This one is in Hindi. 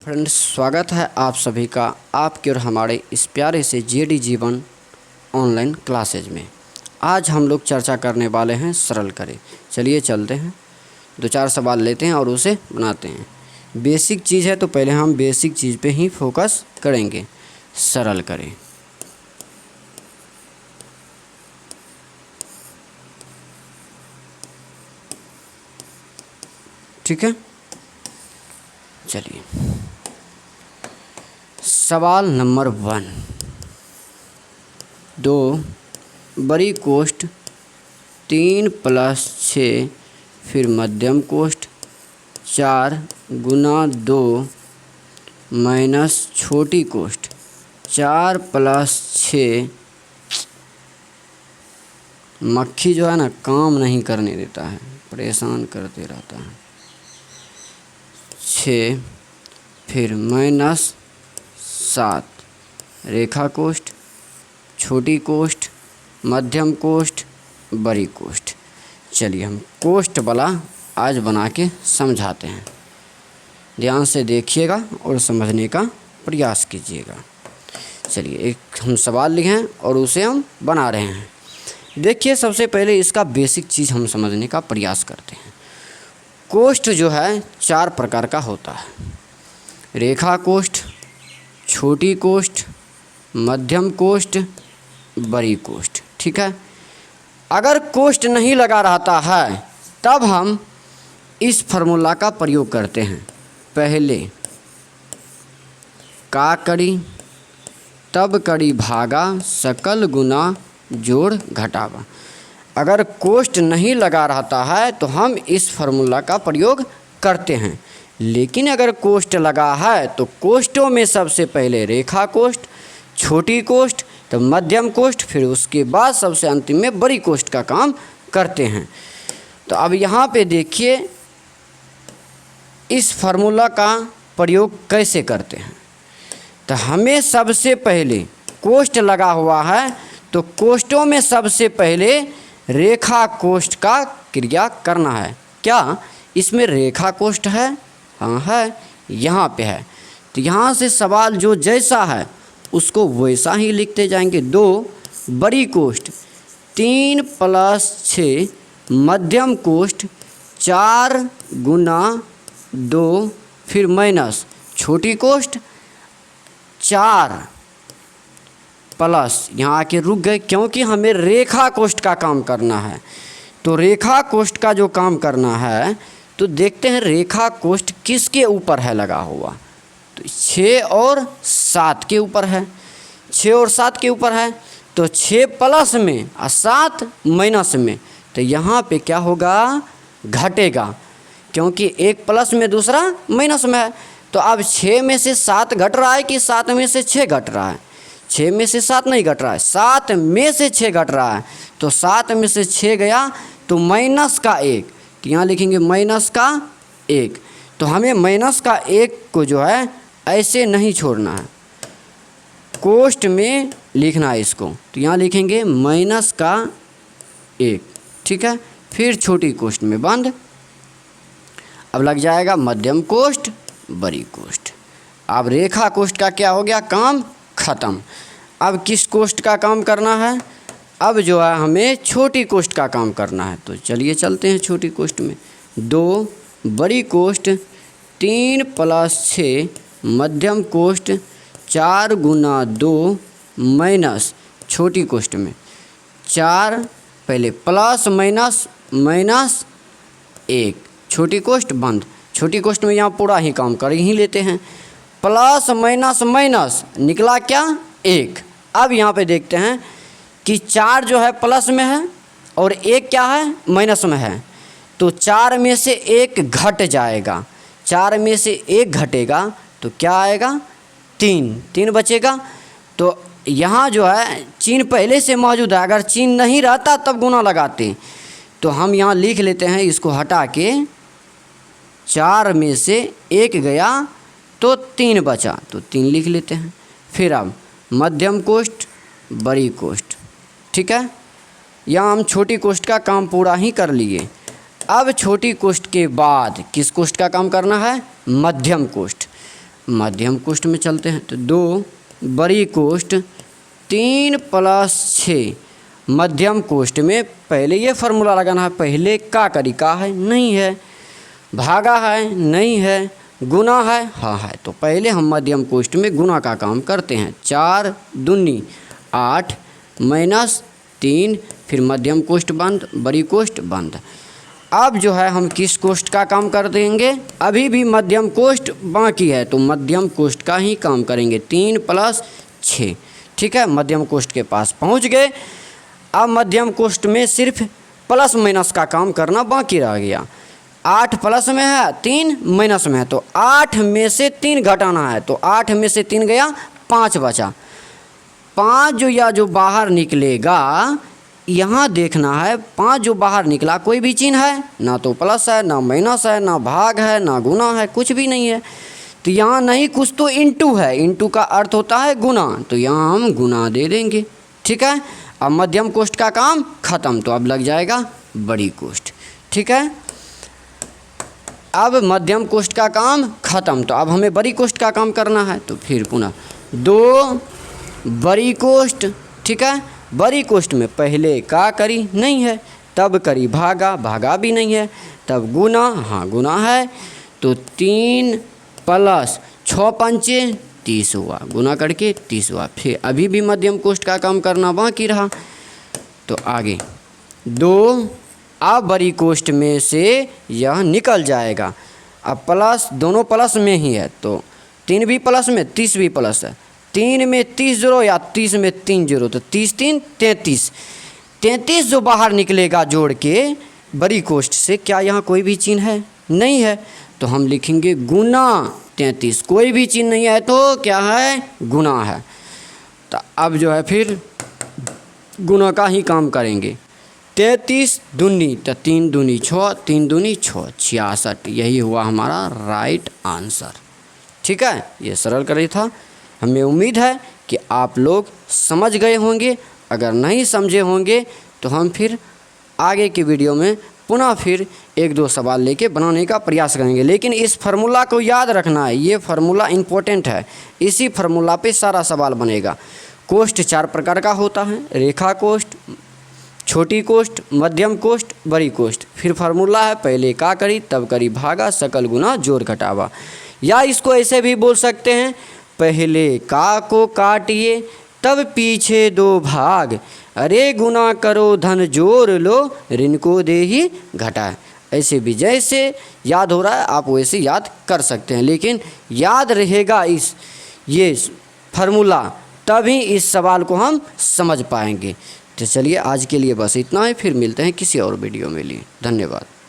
फ्रेंड्स, स्वागत है आप सभी का आपके और हमारे इस प्यारे से जेडी जीवन ऑनलाइन क्लासेज में। आज हम लोग चर्चा करने वाले हैं सरल करें। चलिए चलते हैं, 2-4 सवाल लेते हैं और उसे बनाते हैं। बेसिक चीज़ है तो पहले हम बेसिक चीज़ पे ही फोकस करेंगे। सरल करें। ठीक है, चलिए सवाल नंबर 1। 2 बड़ी कोष्ठ 3 + 6 फिर मध्यम कोष्ठ 4 × 2 - छोटी कोष्ठ 4 + 6। मक्खी जो है ना काम नहीं करने देता है, परेशान करते रहता है। 6 फिर -7 रेखा कोष्ठ, छोटी कोष्ठ, मध्यम कोष्ठ, बड़ी कोष्ठ। चलिए हम कोष्ठ वाला आज बना के समझाते हैं। ध्यान से देखिएगा और समझने का प्रयास कीजिएगा। चलिए एक हम सवाल लिखे हैं और उसे हम बना रहे हैं। देखिए सबसे पहले इसका बेसिक चीज़ हम समझने का प्रयास करते हैं। कोष्ठ जो है 4 प्रकार का होता है। रेखा कोष्ठ, छोटी कोष्ठ, मध्यम कोष्ठ, बड़ी कोष्ठ। ठीक है, अगर कोष्ठ नहीं लगा रहता है तब हम इस फार्मूला का प्रयोग करते हैं। पहले का कड़ी, तब कड़ी भागा सकल गुना जोड़ घटावा। अगर कोष्ठ नहीं लगा रहता है तो हम इस फार्मूला का प्रयोग करते हैं। लेकिन अगर कोष्ठ लगा है तो कोष्ठों में सबसे पहले रेखा कोष्ठ, छोटी कोष्ठ, तो मध्यम कोष्ठ, फिर उसके बाद सबसे अंतिम में बड़ी कोष्ठ का काम करते हैं। तो अब यहाँ पे देखिए इस फार्मूला का प्रयोग कैसे करते हैं। तो हमें सबसे पहले कोष्ठ लगा हुआ है तो कोष्ठों में सबसे पहले रेखा कोष्ठ का क्रिया करना है। क्या इसमें रेखा कोष्ठ है? हाँ है, यहाँ पे है। तो यहाँ से सवाल जो जैसा है उसको वैसा ही लिखते जाएंगे। 2 बड़ी कोष्ठ 3 + 6 मध्यम कोष्ठ 4 × 2 फिर माइनस छोटी कोष्ठ 4 प्लस, यहाँ आके रुक गए क्योंकि हमें रेखा कोष्ठ का काम करना है। तो रेखा कोष्ठ का जो काम करना है तो देखते हैं रेखा कोष्ठ किसके ऊपर है लगा हुआ। तो 6 और 7 के ऊपर है। 6 और 7 के ऊपर है तो 6 प्लस में और 7 माइनस में, तो यहाँ पे क्या होगा? घटेगा, क्योंकि एक प्लस में दूसरा माइनस में है। तो अब 6 में से 7 घट रहा है कि 7 में से 6 घट रहा है? 6 में से 7 नहीं घट रहा है, 7 में से 6 घट रहा है। तो 7 में से 6 गया तो माइनस का 1, तो यहाँ लिखेंगे माइनस का 1। तो हमें माइनस का 1 को जो है ऐसे नहीं छोड़ना है, कोष्ठ में लिखना है इसको। तो यहाँ लिखेंगे माइनस का 1। ठीक है, फिर छोटी कोष्ठ में बंद। अब लग जाएगा मध्यम कोष्ठ, बड़ी कोष्ठ। अब रेखा कोष्ठ का क्या हो गया? काम ख़त्म। अब किस कोष्ठ का काम करना है? अब जो है हमें छोटी कोष्ठ का काम करना है। तो चलिए चलते हैं छोटी कोष्ठ में। 2 बड़ी कोष्ठ 3 + 6 मध्यम कोष्ठ 4 × 2 माइनस छोटी कोष्ठ में 4, पहले प्लस माइनस -1, छोटी कोष्ठ बंद। छोटी कोष्ठ में यहाँ पूरा ही काम कर ही लेते हैं। प्लस माइनस माइनस निकला क्या? 1। अब यहाँ पे देखते हैं कि 4 जो है प्लस में है और 1 क्या है? माइनस में है। तो 4 में से 1 घट जाएगा। 4 में से 1 घटेगा तो क्या आएगा? 3 बचेगा। तो यहाँ जो है चिन्ह पहले से मौजूद है, अगर चिन्ह नहीं रहता तब गुना लगाते। तो हम यहाँ लिख लेते हैं, इसको हटा के 4 में से 1 गया तो 3 बचा, तो 3 लिख लेते हैं। फिर अब मध्यम कोष्ठ, बड़ी कोष्ठ। ठीक है, यहाँ हम छोटी कोष्ठ का काम पूरा ही कर लिए। अब छोटी कोष्ठ के बाद किस कोष्ठ का काम करना है? मध्यम कोष्ठ। मध्यम कोष्ठ में चलते हैं। तो 2 बड़ी कोष्ठ 3 + 6 मध्यम कोष्ठ में पहले ये फार्मूला लगाना है। पहले का करी, का है नहीं है, भागा है नहीं है, गुना है हाँ है। तो पहले हम मध्यम कोष्ठ में गुना का काम करते हैं। 4 दूनी 8 -3, फिर मध्यम कोष्ठ बंद, बड़ी कोष्ठ बंद। अब जो है हम किस कोष्ठ का काम कर देंगे, अभी भी मध्यम कोष्ठ बाकी है तो मध्यम कोष्ठ का ही काम करेंगे। 3 + 6 ठीक है, मध्यम कोष्ठ के पास पहुंच गए। अब मध्यम कोष्ठ में सिर्फ प्लस माइनस का काम करना बाकी रह गया। 8 प्लस में है, 3 माइनस में है, तो 8 में से 3 घटाना है। तो 8 में से 3 गया, 5 बचा। 5 जो बाहर निकलेगा, यहाँ देखना है 5 जो बाहर निकला कोई भी चिन्ह है, ना तो प्लस है, ना माइनस है, ना भाग है, ना गुना है, कुछ भी नहीं है। तो यहाँ नहीं, कुछ तो इंटू है, इंटू का अर्थ होता है गुना, तो यहाँ हम गुना दे देंगे। ठीक है, अब मध्यम कोष्ठ का काम खत्म, तो अब लग जाएगा बड़ी कोष्ठ। ठीक है, अब मध्यम कोष्ठ का काम खत्म, तो अब हमें बड़ी कोष्ठ का काम करना है। तो फिर पुनः 2 बड़ी कोष्ठ। ठीक है, बड़ी कोष्ठ में पहले का करी नहीं है, तब करी भागा, भागा भी नहीं है, तब गुना, हाँ गुना है। तो 3 + 6 × 30 हुआ, गुना करके 30 हुआ। फिर अभी भी मध्यम कोष्ठ का काम करना बाकी रहा। तो आगे 2 अब बड़ी कोष्ठ में से यह निकल जाएगा। अब प्लस, दोनों प्लस में ही है, तो 3 भी प्लस में, 30 भी प्लस है। 3 में 30 जोड़ो या 30 में 3 जोड़ो, तो 30 3 33। 33 जो बाहर निकलेगा जोड़ के बड़ी कोष्ठ से, क्या यहाँ कोई भी चिन्ह है? नहीं है, तो हम लिखेंगे गुना 33। कोई भी चिन्ह नहीं है तो क्या है? गुना है। तो अब जो है फिर गुना का ही काम करेंगे। 33 दूनी, तो 3 दूनी 6, 3 दूनी 6, 66। यही हुआ हमारा राइट आंसर। ठीक है, ये सरल करे था। हमें उम्मीद है कि आप लोग समझ गए होंगे। अगर नहीं समझे होंगे तो हम फिर आगे की वीडियो में पुनः फिर 1-2 सवाल लेके बनाने का प्रयास करेंगे। लेकिन इस फार्मूला को याद रखना है, ये फार्मूला इम्पोर्टेंट है। इसी फार्मूला पे सारा सवाल बनेगा। कोष्ठ 4 प्रकार का होता है, रेखा कोष्ठ, छोटी कोष्ठ, मध्यम कोष्ठ, बड़ी कोष्ठ। फिर फार्मूला है पहले का करी, तब करी भागा, सकल गुना जोड़ घटावा। या इसको ऐसे भी बोल सकते हैं, पहले का को काटिए तब पीछे 2 भाग, अरे गुना करो धन जोड़ लो, ऋण को दे ही घटा। ऐसे भी जैसे याद हो रहा है आप वैसे याद कर सकते हैं, लेकिन याद रहेगा ये फार्मूला, तभी इस सवाल को हम समझ पाएंगे। तो चलिए आज के लिए बस इतना ही, फिर मिलते हैं किसी और वीडियो में लिए। धन्यवाद।